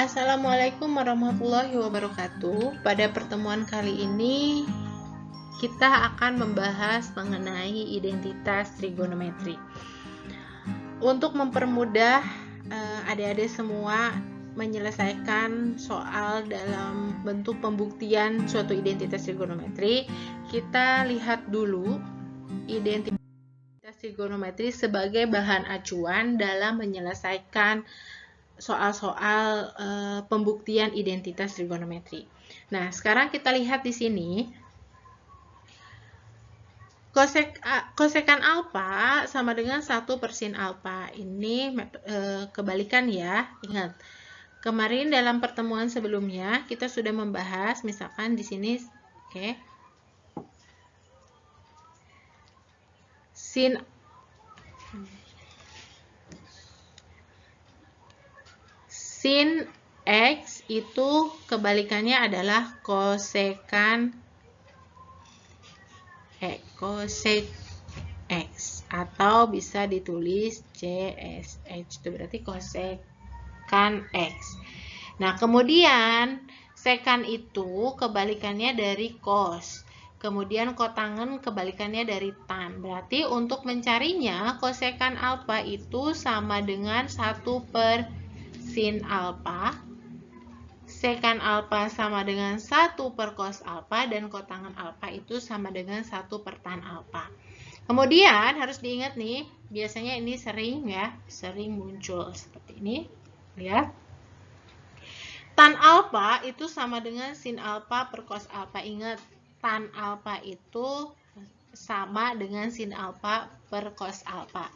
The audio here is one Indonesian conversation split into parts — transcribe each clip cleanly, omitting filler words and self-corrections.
Assalamualaikum warahmatullahi wabarakatuh. Pada pertemuan kali ini kita akan membahas mengenai identitas trigonometri. Untuk mempermudah adik-adik semua menyelesaikan soal dalam bentuk pembuktian suatu identitas trigonometri, kita lihat dulu identitas trigonometri sebagai bahan acuan dalam menyelesaikan soal-soal pembuktian identitas trigonometri. Nah, sekarang kita lihat di sini. Kosekan alfa sama dengan 1 per sin alfa. Ini kebalikan ya. Ingat, kemarin dalam pertemuan sebelumnya kita sudah membahas, misalkan di sini, oke. Sin X itu kebalikannya adalah kosekan cosec X, atau bisa ditulis CSH, itu berarti kosekan X. Nah, kemudian sekan itu kebalikannya dari cos, kemudian kotangen kebalikannya dari tan. Berarti untuk mencarinya kosekan alfa itu sama dengan 1 per sin alfa, sekan alfa sama dengan 1 per cos alfa, dan kotangen alfa itu sama dengan 1 per tan alfa. Kemudian harus diingat nih, biasanya ini sering muncul seperti ini. Lihat. Tan alfa itu sama dengan sin alfa per cos alfa. Ingat, tan alfa itu sama dengan sin alfa per cos alfa.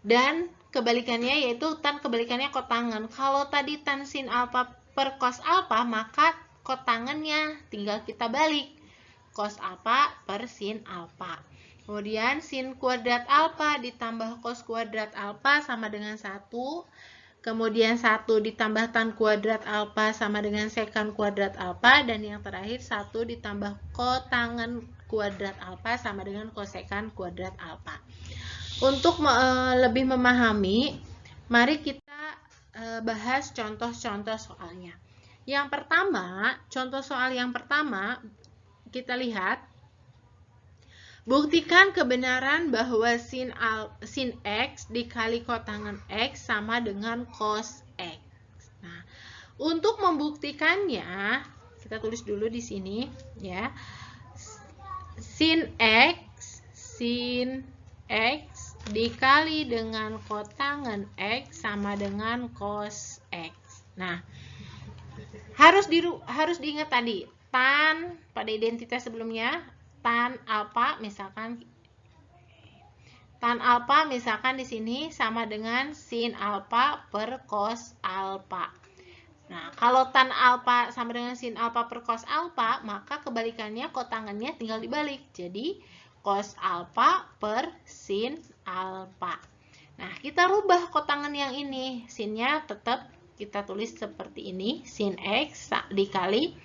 Dan kebalikannya yaitu tan kebalikannya kotangen. Kalau tadi tan sin alfa per cos alfa, maka kotangennya tinggal kita balik. Cos alfa per sin alfa. Kemudian sin kuadrat alfa ditambah cos kuadrat alfa sama dengan 1. Kemudian 1 ditambah tan kuadrat alfa sama dengan sekan kuadrat alfa. Dan yang terakhir 1 ditambah kotangen kuadrat alfa sama dengan kosekan kuadrat alfa. Untuk lebih memahami, mari kita bahas contoh-contoh soalnya. Yang pertama, contoh soal yang pertama, kita lihat. Buktikan kebenaran bahwa sin X dikali kotangen X sama dengan cos X. Nah, untuk membuktikannya, kita tulis dulu di sini ya. Sin X dikali dengan kotangen X sama dengan cos X. Nah, harus diingat tadi, tan pada identitas sebelumnya, tan alfa misalkan di sini sama dengan sin alfa per cos alfa. Nah, kalau tan alfa sama dengan sin alfa per cos alfa, maka kebalikannya kotangennya tinggal dibalik. Jadi cos alfa per sin alfa. Nah, kita rubah kotangan yang ini. Sinnya tetap kita tulis seperti ini. Sin X dikali.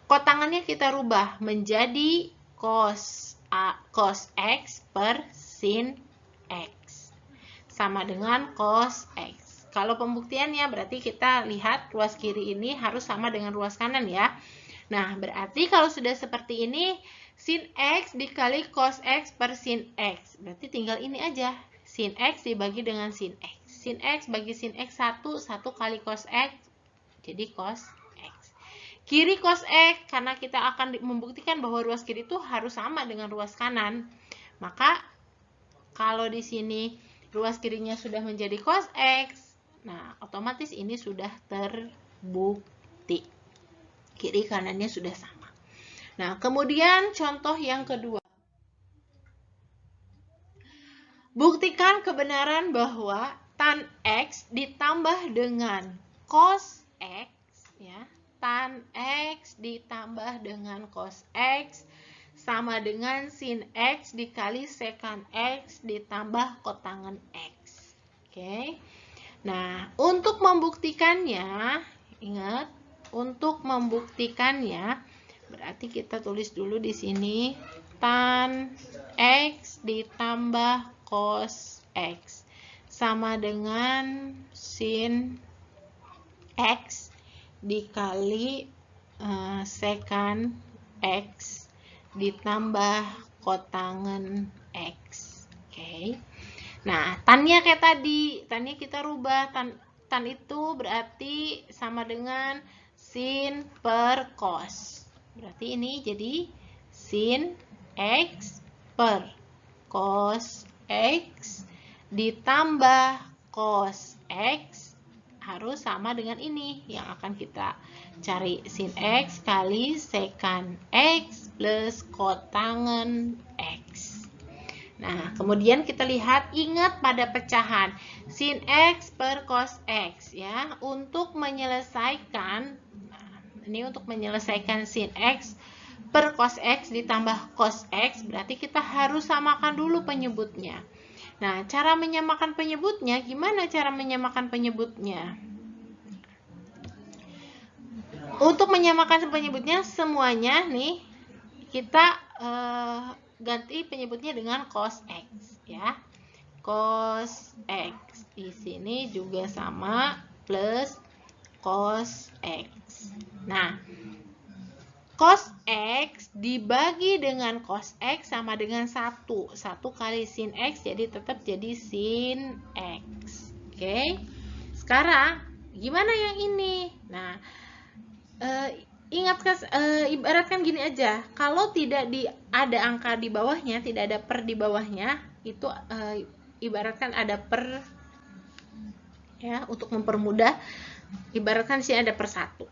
Kotangannya kita rubah menjadi cos X per sin X. Sama dengan cos X. Kalau pembuktiannya berarti kita lihat ruas kiri ini harus sama dengan ruas kanan ya. Nah, berarti kalau sudah seperti ini, sin X dikali cos X per sin X. Berarti tinggal ini aja. Sin X dibagi dengan sin X. Sin X bagi sin X 1 kali cos X. Jadi cos X. Kiri cos X, karena kita akan membuktikan bahwa ruas kiri itu harus sama dengan ruas kanan. Maka, kalau di sini ruas kirinya sudah menjadi cos X, nah otomatis ini sudah terbukti. Kiri kanannya sudah sama. Nah, kemudian contoh yang kedua. Buktikan kebenaran bahwa tan X ditambah dengan cos X, ya, tan X ditambah dengan cos X sama dengan sin X dikali sekan X ditambah kotangen X. Oke. Nah, untuk membuktikannya, ingat, untuk membuktikannya berarti kita tulis dulu di sini tan X ditambah cos X sama dengan sin X dikali secant X ditambah kotangen X. Oke. Nah, tannya kayak tadi, tannya kita rubah. Tan itu berarti sama dengan sin per cos. Berarti ini jadi sin X per cos X ditambah cos X harus sama dengan ini yang akan kita cari, sin X kali secant X plus kotangen X. Nah, kemudian kita lihat, ingat pada pecahan sin X per cos X ya. Untuk menyelesaikan, ini untuk menyelesaikan sin X per cos X ditambah cos X, berarti kita harus samakan dulu penyebutnya. Nah, cara menyamakan penyebutnya, gimana cara menyamakan penyebutnya? Untuk menyamakan penyebutnya semuanya nih, kita ganti penyebutnya dengan cos X ya. Cos X di sini juga sama plus cos X. Nah, cos X dibagi dengan cos X sama dengan 1. 1 kali sin X, jadi tetap jadi sin X. Oke. Sekarang, gimana yang ini? Nah, ibaratkan gini aja. Kalau tidak ada angka di bawahnya, tidak ada per di bawahnya, itu ibaratkan ada per ya, untuk mempermudah. Ibaratkan sini ada per 1.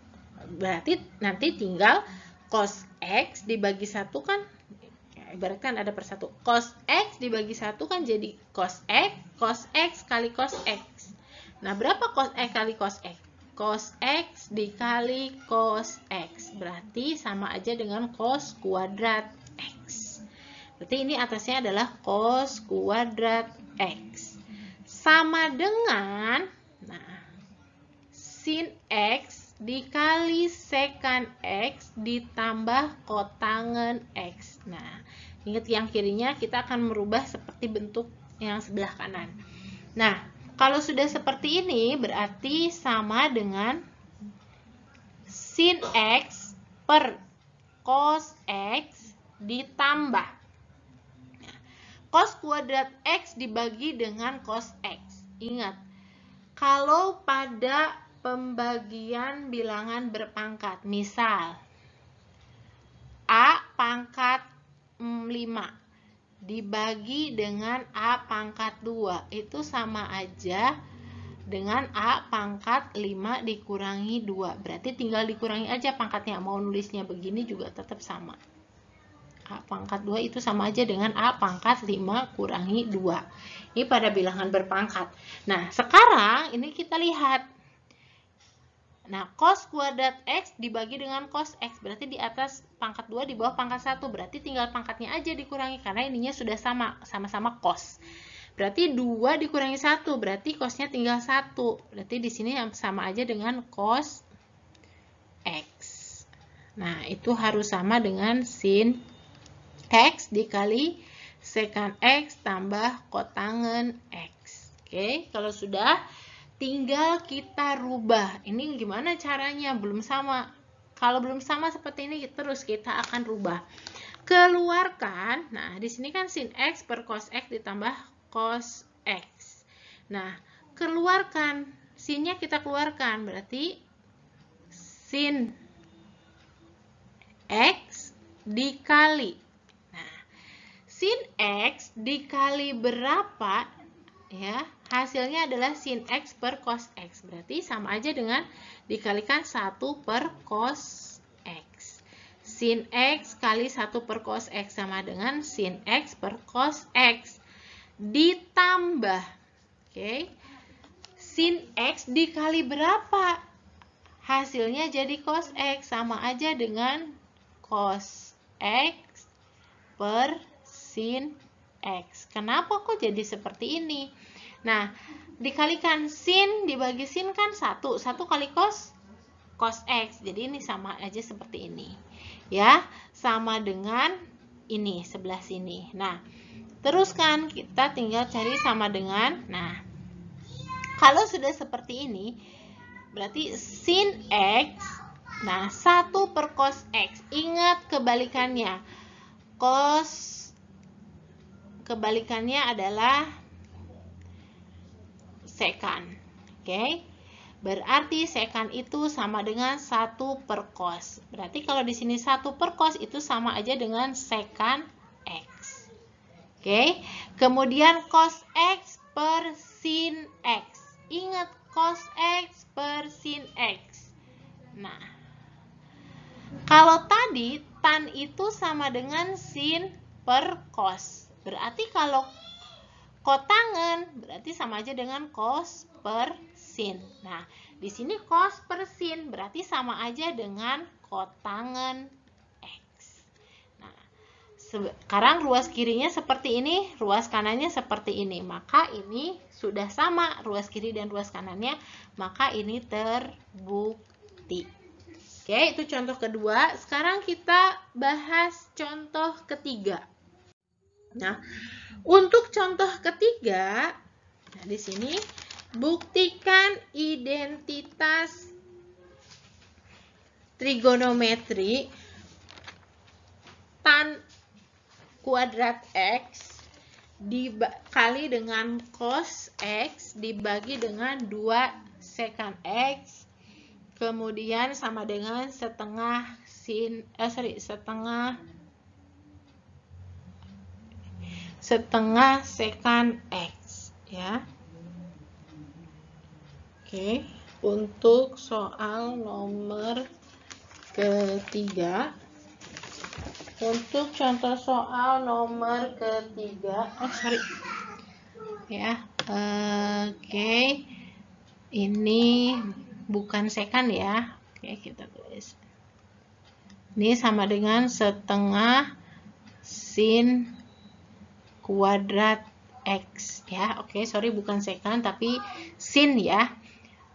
Berarti nanti tinggal cos X dibagi 1 kan, ya, ibaratkan ada per 1. Cos X dibagi 1 kan jadi cos X kali cos X. Nah, berapa cos X kali cos X? Cos X dikali cos X. Berarti sama aja dengan cos kuadrat X. Berarti ini atasnya adalah cos kuadrat X. Sama dengan, nah, sin X dikali secant X ditambah kotangen X. Nah, ingat yang kirinya kita akan merubah seperti bentuk yang sebelah kanan. Nah, kalau sudah seperti ini berarti sama dengan sin X per cos X ditambah cos kuadrat X dibagi dengan cos X. Ingat, kalau pada pembagian bilangan berpangkat, misal A pangkat 5 dibagi dengan A pangkat 2, itu sama aja dengan A pangkat 5 dikurangi 2. Berarti tinggal dikurangi aja pangkatnya. Mau nulisnya begini juga tetap sama. A pangkat 2 itu sama aja dengan A pangkat 5 kurangi 2. Ini pada bilangan berpangkat. Nah, sekarang ini kita lihat. Nah, cos kuadrat X dibagi dengan cos X, berarti di atas pangkat 2, di bawah pangkat 1, berarti tinggal pangkatnya aja dikurangi, karena ininya sudah sama-sama cos. Berarti 2 dikurangi 1, berarti cosnya tinggal 1. Berarti di sini sama aja dengan cos X. Nah, itu harus sama dengan sin X dikali secant X tambah kotangen X. Oke, kalau sudah, tinggal kita rubah. Ini gimana caranya? Belum sama. Kalau belum sama seperti ini, terus kita akan rubah. Keluarkan. Nah, di sini kan sin X per cos X ditambah cos X. Nah, keluarkan. Sinnya kita keluarkan. Berarti sin X dikali. Nah, sin X dikali berapa? Ya, hasilnya adalah sin X per cos X. Berarti sama aja dengan dikalikan 1 per cos X. Sin X kali 1 per cos X sama dengan sin X per cos X. Ditambah, oke, sin X dikali berapa? Hasilnya jadi cos X. Sama aja dengan cos X per sin X. Kenapa kok jadi seperti ini? Nah, dikalikan sin dibagi sin kan 1. 1 kali cos X. Jadi ini sama aja seperti ini. Ya, sama dengan ini sebelah sini. Nah, teruskan kita tinggal cari sama dengan. Nah, kalau sudah seperti ini, berarti sin X. Nah, 1 per cos X. Ingat kebalikannya. Kebalikannya adalah sekan. Oke. Berarti sekan itu sama dengan 1 per cos. Berarti kalau di sini 1 per cos itu sama aja dengan sekan X. Oke. Kemudian cos X per sin X. Ingat cos X per sin X. Nah, kalau tadi tan itu sama dengan sin per cos. Berarti kalau kotangen berarti sama aja dengan cos per sin. Nah, di sini cos per sin berarti sama aja dengan kotangen X. Nah, sekarang ruas kirinya seperti ini, ruas kanannya seperti ini. Maka ini sudah sama ruas kiri dan ruas kanannya, maka ini terbukti. Oke, itu contoh kedua. Sekarang kita bahas contoh ketiga. Nah, untuk contoh ketiga, nah di sini buktikan identitas trigonometri tan kuadrat X dikali dengan cos X dibagi dengan 2 sekan X. Kemudian sama dengan setengah sekan X ya. Oke, untuk soal nomor ketiga. Untuk contoh soal nomor ketiga. Ya. Oke. Ini bukan sekan ya. Oke, kita tulis. Ini sama dengan setengah sin kuadrat X ya. Oke, bukan sekan tapi sin ya.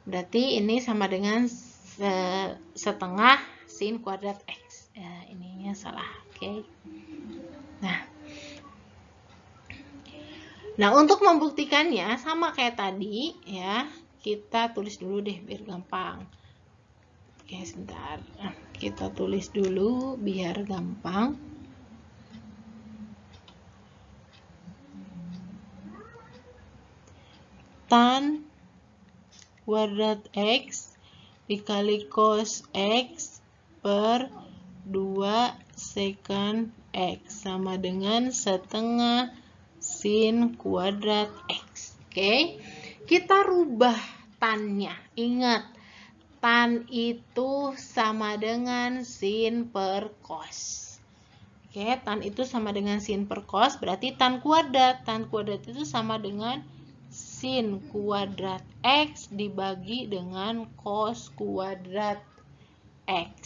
Berarti ini sama dengan setengah sin kuadrat X. Ya, ininya salah. Oke. Nah, untuk membuktikannya sama kayak tadi ya. Kita tulis dulu deh biar gampang. Oke, sebentar. Kita tulis dulu biar gampang. Tan kuadrat X dikali cos X per 2 sekan X sama dengan setengah sin kuadrat X. Oke, kita rubah tannya. Ingat, tan itu sama dengan sin per cos. Oke, tan itu sama dengan sin per cos, berarti tan kuadrat. Tan kuadrat itu sama dengan sin kuadrat X dibagi dengan cos kuadrat X.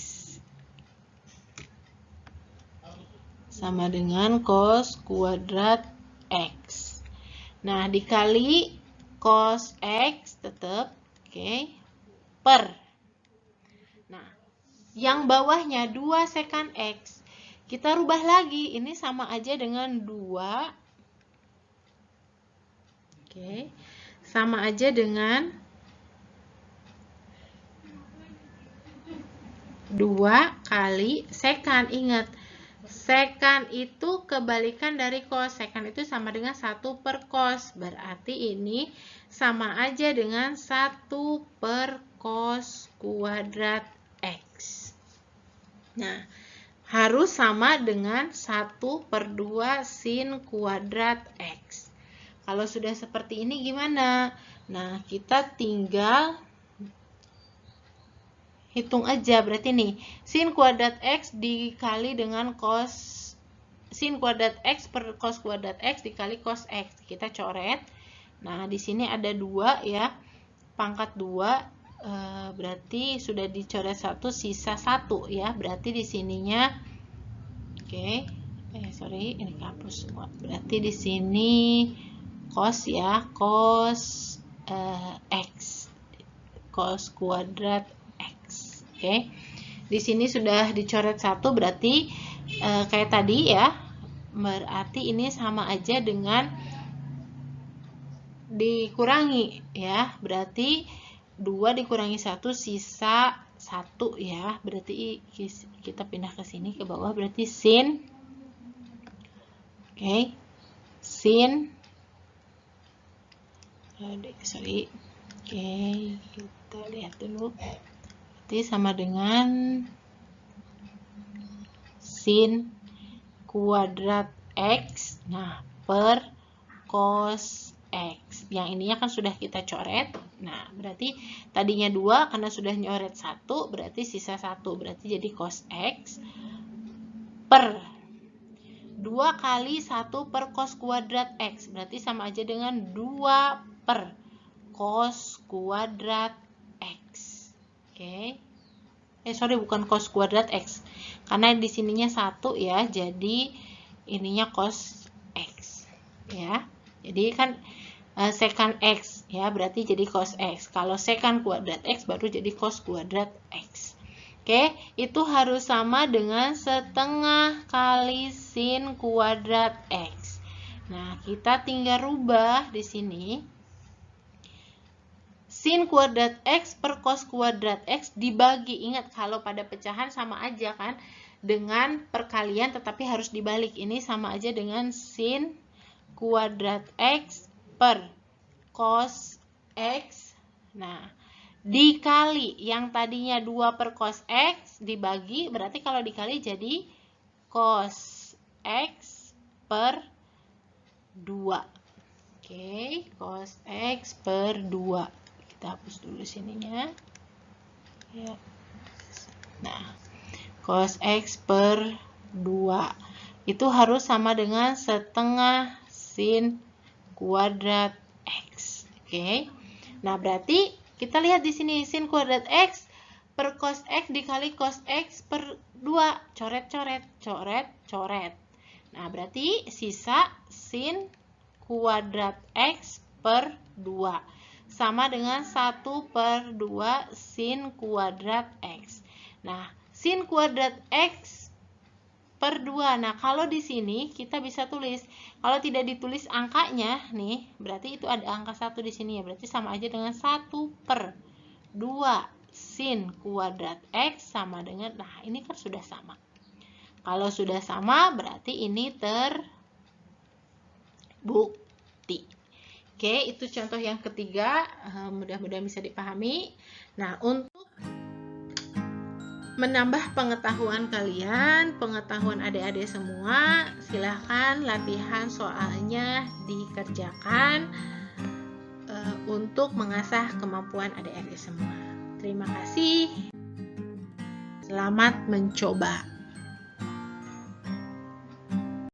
Sama dengan cos kuadrat X. Nah, dikali cos X tetap, oke, per. Nah, yang bawahnya 2 sekan X. Kita rubah lagi, ini sama aja dengan 2. Oke, sama aja dengan 2 kali sekan. Ingat, sekan itu kebalikan dari cos. Sekan itu sama dengan 1 per cos. Berarti ini sama aja dengan 1 per cos kuadrat X. Nah, harus sama dengan 1 per 2 sin kuadrat X. Kalau sudah seperti ini gimana? Nah, kita tinggal hitung aja. Berarti nih, sin kuadrat X dikali dengan cos sin kuadrat X per cos kuadrat X dikali cos X. Kita coret. Nah, di sini ada 2 ya. Pangkat 2 berarti sudah dicoret 1, sisa 1 ya. Berarti di sininya ini kehapus semua. Berarti di sini cos ya, cos X, cos kuadrat X. Oke. Di sini sudah dicoret 1, berarti kayak tadi ya. Berarti ini sama aja dengan dikurangi ya. Berarti 2 dikurangi 1 sisa 1 ya. Berarti kita pindah ke sini ke bawah, berarti sin. Oke. Sin. Sorry. Oke, kita lihat dulu. Berarti sama dengan sin kuadrat X. Nah, per cos X. Yang ininya kan sudah kita coret. Nah, berarti tadinya 2 karena sudah nyoret 1, berarti sisa 1. Berarti jadi cos X per 2 kali 1 per cos kuadrat X. Berarti sama aja dengan 2 per cos kuadrat X. Oke. Sorry, bukan cos kuadrat X. Karena di sininya 1 ya, jadi ininya cos X. Ya. Jadi kan secant X ya, berarti jadi cos X. Kalau secant kuadrat X baru jadi cos kuadrat X. Oke, itu harus sama dengan setengah kali sin kuadrat X. Nah, kita tinggal rubah di sini. Sin kuadrat X per cos kuadrat X dibagi. Ingat, kalau pada pecahan sama aja kan dengan perkalian, tetapi harus dibalik. Ini sama aja dengan sin kuadrat X per cos X. Nah, dikali yang tadinya 2 per cos X dibagi, berarti kalau dikali jadi cos X per 2. Oke, cos X per 2. Kita hapus dulu sininya. Ya. Nah, cos X per 2 itu harus sama dengan setengah sin kuadrat X. Oke. Nah, berarti kita lihat di sini sin kuadrat X per cos X dikali cos X per 2. Coret-coret, coret-coret. Nah, berarti sisa sin kuadrat X per 2. Sama dengan 1 per 2 sin kuadrat X. Nah, sin kuadrat X per 2. Nah, kalau di sini kita bisa tulis, kalau tidak ditulis angkanya nih, berarti itu ada angka 1 di sini ya. Berarti sama aja dengan 1 per 2 sin kuadrat X sama dengan, nah ini kan sudah sama. Kalau sudah sama, berarti ini terbukti. Oke, itu contoh yang ketiga. Mudah-mudahan bisa dipahami. Nah, untuk menambah pengetahuan kalian, pengetahuan adik-adik semua, silahkan latihan soalnya dikerjakan untuk mengasah kemampuan adik-adik semua. Terima kasih. Selamat mencoba.